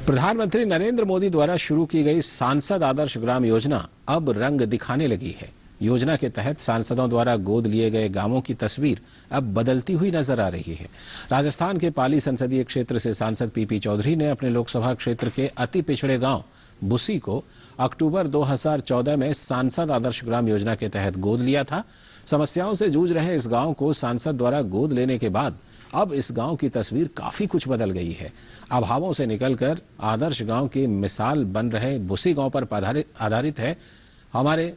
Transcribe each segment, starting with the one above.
प्रधानमंत्री नरेंद्र मोदी द्वारा शुरू की गई सांसद आदर्श ग्राम योजना अब रंग दिखाने लगी है। योजना के तहत सांसदों द्वारा गोद लिए गए गांवों की तस्वीर अब बदलती हुई नजर आ रही है। राजस्थान के पाली संसदीय क्षेत्र से सांसद पीपी चौधरी ने अपने लोकसभा क्षेत्र के अति पिछड़े गांव बुसी को अक्टूबर 2014 में सांसद आदर्श ग्राम योजना के तहत गोद लिया था। समस्याओं से जूझ रहे इस गांव को सांसद द्वारा गोद लेने के बाद अब इस गांव की तस्वीर काफी कुछ बदल गई है। अभावों से निकलकर आदर्श गांव की मिसाल बन रहे बुसी गांव पर आधारित है हमारे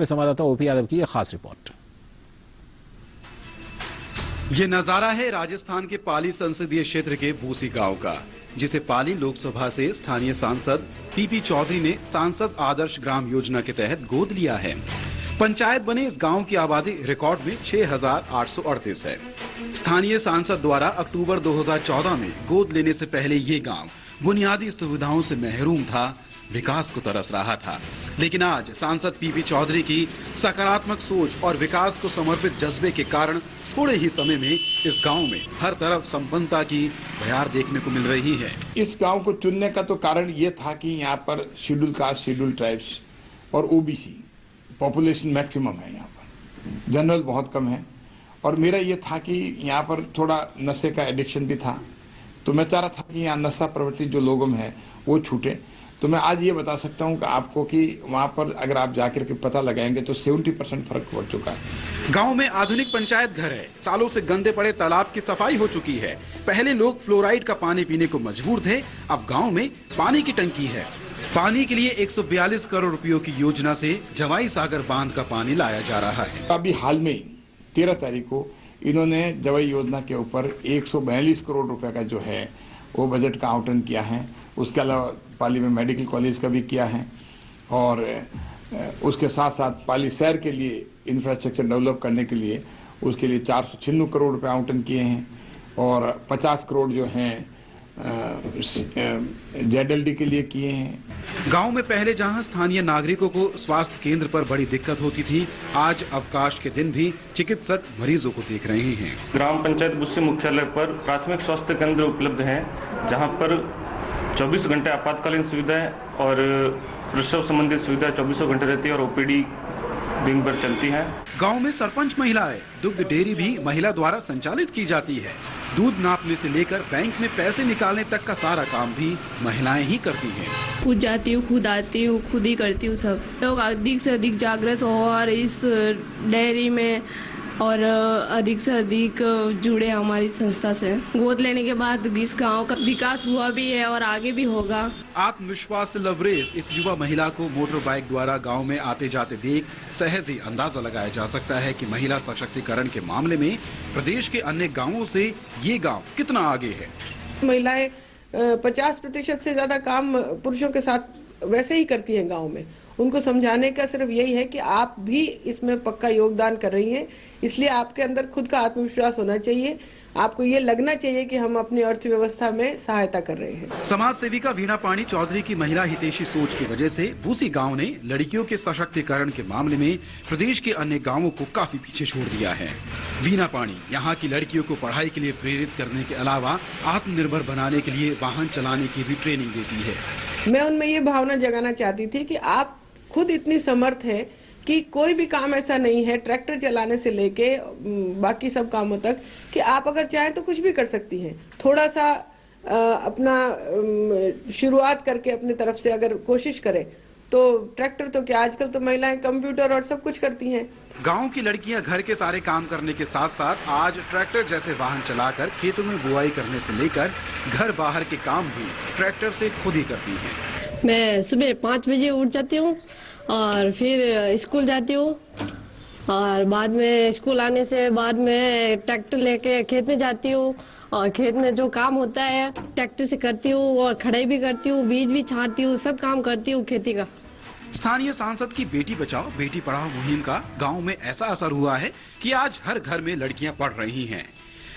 संवाददाता ओपी यादव की यह खास रिपोर्ट। ये नजारा है राजस्थान के पाली संसदीय क्षेत्र के बूसी गांव का, जिसे पाली लोकसभा से स्थानीय सांसद पीपी चौधरी ने सांसद आदर्श ग्राम योजना के तहत गोद लिया है। पंचायत बने इस गांव की आबादी रिकॉर्ड में 6,838 है। स्थानीय सांसद द्वारा अक्टूबर 2014 में गोद लेने से पहले ये गांव बुनियादी सुविधाओं से महरूम था, विकास को तरस रहा था। लेकिन आज सांसद पीपी चौधरी की सकारात्मक सोच और विकास को समर्पित जज्बे के कारण थोड़े ही समय में इस गांव में हर तरफ संपन्नता की बयार देखने को मिल रही है। इस गांव को चुनने का तो कारण ये था कि यहाँ पर शेड्यूल कास्ट, शेड्यूल ट्राइब्स और ओबीसी पॉपुलेशन मैक्सिमम है। यहाँ पर जनरल बहुत कम है और मेरा ये था कि यहाँ पर थोड़ा नशे का एडिक्शन भी था, तो मैं चाह रहा था कि यहाँ नशा प्रवृत्ति जो लोगों में है वो छूटे। तो मैं आज ये बता सकता हूँ कि आपको कि वहाँ पर अगर आप जाकर के पता लगाएंगे तो 70% फर्क पड़ चुका है। गांव में आधुनिक पंचायत घर है, सालों से गंदे पड़े तालाब की सफाई हो चुकी है। पहले लोग फ्लोराइड का पानी पीने को मजबूर थे, अब गाँव में पानी की टंकी है। पानी के लिए 142 करोड़ रुपयों की योजना से जवाई सागर बांध का पानी लाया जा रहा है। अभी हाल में 13 तारीख को इन्होंने जवाई योजना के ऊपर 142 करोड़ रुपए का जो है वो बजट का आवंटन किया है। उसके अलावा पाली में मेडिकल कॉलेज का भी किया है और उसके साथ साथ पाली शहर के लिए इंफ्रास्ट्रक्चर डेवलप करने के लिए उसके लिए 496 करोड़ रुपए आवंटन किए हैं और 50 करोड़ जो हैं जेडएलडी के लिए किए हैं। गांव में पहले जहां स्थानीय नागरिकों को स्वास्थ्य केंद्र पर बड़ी दिक्कत होती थी, आज अवकाश के दिन भी चिकित्सक मरीजों को देख रहे हैं। ग्राम पंचायत बुस्सी मुख्यालय पर प्राथमिक स्वास्थ्य केंद्र उपलब्ध हैं, जहां पर 24 घंटे आपातकालीन सुविधाएं और प्रसव संबंधित सुविधाएं 24 घंटे रहती है और ओपीडी दिन भर चलती हैं। गांव में सरपंच महिलाएं, दुग्ध डेयरी भी महिला द्वारा संचालित की जाती है। दूध नापने से लेकर बैंक में पैसे निकालने तक का सारा काम भी महिलाएं ही करती हैं। खुद जाती हूँ, खुद आती हूँ, खुद ही करती हूँ। सब लोग अधिक से अधिक जागृत हो और इस डेयरी में और अधिक से अधिक जुड़े हमारी संस्था से। गोद लेने के बाद इस गांव का विकास हुआ भी है और आगे भी होगा। आत्मविश्वास से लबरेज इस युवा महिला को मोटर बाइक द्वारा गांव में आते जाते देख सहज ही अंदाजा लगाया जा सकता है कि महिला सशक्तिकरण के मामले में प्रदेश के अन्य गाँवों से ये गाँव कितना आगे है। महिलाएं 50% से ज्यादा काम पुरुषों के साथ वैसे ही करती हैं गाँव में। उनको समझाने का सिर्फ यही है कि आप भी इसमें पक्का योगदान कर रही हैं, इसलिए आपके अंदर खुद का आत्मविश्वास होना चाहिए। आपको ये लगना चाहिए कि हम अपनी अर्थव्यवस्था में सहायता कर रहे हैं। समाज सेविका वीणा पाणी चौधरी की महिला हितैषी सोच की वजह से बूसी गांव ने लड़कियों के सशक्तिकरण के मामले में प्रदेश के अन्य गांवों को काफी पीछे छोड़ दिया है। वीणा पाणी यहाँ की लड़कियों को पढ़ाई के लिए प्रेरित करने के अलावा आत्मनिर्भर बनाने के लिए वाहन चलाने की भी ट्रेनिंग देती है। मैं उनमें ये भावना जगाना चाहती थी कि आप खुद इतनी समर्थ है कि कोई भी काम ऐसा नहीं है, ट्रैक्टर चलाने से लेके बाकी सब कामों तक, कि आप अगर चाहें तो कुछ भी कर सकती हैं। थोड़ा सा अपना शुरुआत करके अपनी तरफ से अगर कोशिश करें तो ट्रैक्टर तो क्या, आजकल तो महिलाएं कंप्यूटर और सब कुछ करती हैं। गांव की लड़कियां घर के सारे काम करने के साथ साथ आज ट्रैक्टर जैसे वाहन चलाकर खेतों में बुआई करने से लेकर घर बाहर के काम भी ट्रैक्टर से खुद ही करती हैं। मैं सुबह 5 बजे उठ जाती हूँ और फिर स्कूल जाती हूँ और बाद में स्कूल आने से बाद में ट्रैक्टर लेके खेत में जाती हूँ और खेत में जो काम होता है ट्रैक्टर से करती हूँ और खड़ाई भी करती हूँ, बीज भी छांटती हूँ, सब काम करती हूँ खेती का। स्थानीय सांसद की बेटी बचाओ बेटी पढ़ाओ मुहिम का गांव में ऐसा असर हुआ है कि आज हर घर में लड़कियां पढ़ रही हैं।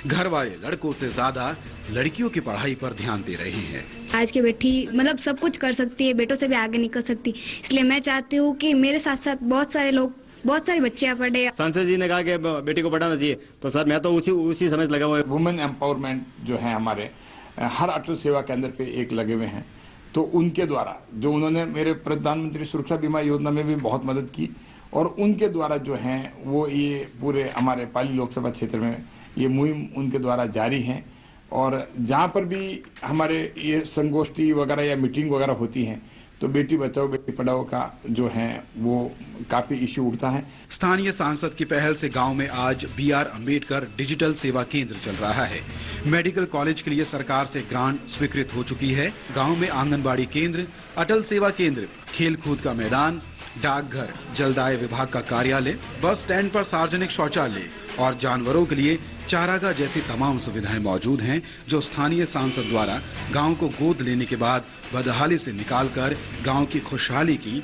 घर वाले लड़कों से ज्यादा लड़कियों की पढ़ाई पर ध्यान दे रहे हैं। आज की बेटी मतलब सब कुछ कर सकती है, बेटों से भी आगे निकल सकती, इसलिए मैं चाहती हूँ कि मेरे साथ साथ बहुत सारे बच्चे पढ़े। सांसद जी ने कहा कि बेटी को पढ़ाना चाहिए, तो सर मैं तो उसी समय लगा हुआ है। वुमेन एम्पावरमेंट जो है हमारे हर अटल सेवा केंद्र पे एक लगे हुए हैं। तो उनके द्वारा जो उन्होंने मेरे प्रधानमंत्री सुरक्षा बीमा योजना में भी बहुत मदद की, और उनके द्वारा जो हैं वो ये पूरे हमारे पाली लोकसभा क्षेत्र में ये मुहिम उनके द्वारा जारी है। और जहाँ पर भी हमारे ये संगोष्ठी वगैरह या मीटिंग वगैरह होती हैं तो बेटी बचाओ बेटी पढ़ाओ का जो है वो काफी इश्यू उठता है। स्थानीय सांसद की पहल से गांव में आज BR अम्बेडकर डिजिटल सेवा केंद्र चल रहा है। मेडिकल कॉलेज के लिए सरकार से ग्रांट स्वीकृत हो चुकी है। गांव में आंगनबाड़ी केंद्र, अटल सेवा केंद्र, खेल कूद का मैदान, डाकघर, जलदाय विभाग का कार्यालय, बस स्टैंड पर सार्वजनिक शौचालय और जानवरों के लिए चारागाह जैसी तमाम सुविधाएं मौजूद हैं, जो स्थानीय सांसद द्वारा गांव को गोद लेने के बाद बदहाली से निकालकर गांव की खुशहाली की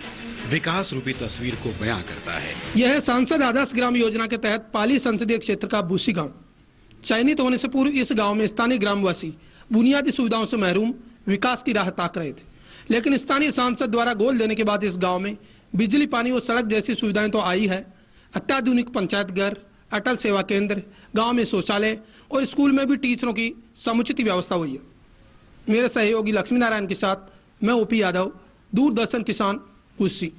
विकास रूपी तस्वीर को बयां करता है। यह है सांसद आदर्श ग्राम योजना के तहत पाली संसदीय क्षेत्र का बूसी गांव। चयनित होने से पूर्व इस गांव में स्थानीय ग्रामवासी बुनियादी सुविधाओं से महरूम विकास की राह ताक रहे थे, लेकिन स्थानीय सांसद द्वारा गोद लेने के बाद इस गाँव में बिजली, पानी और सड़क जैसी सुविधाएं तो आई है। अत्याधुनिक पंचायत घर, अटल सेवा केंद्र, गांव में शौचालय और स्कूल में भी टीचरों की समुचित व्यवस्था हुई है। मेरे सहयोगी लक्ष्मी नारायण के साथ मैं OP यादव, दूरदर्शन किसान, कुर्सी।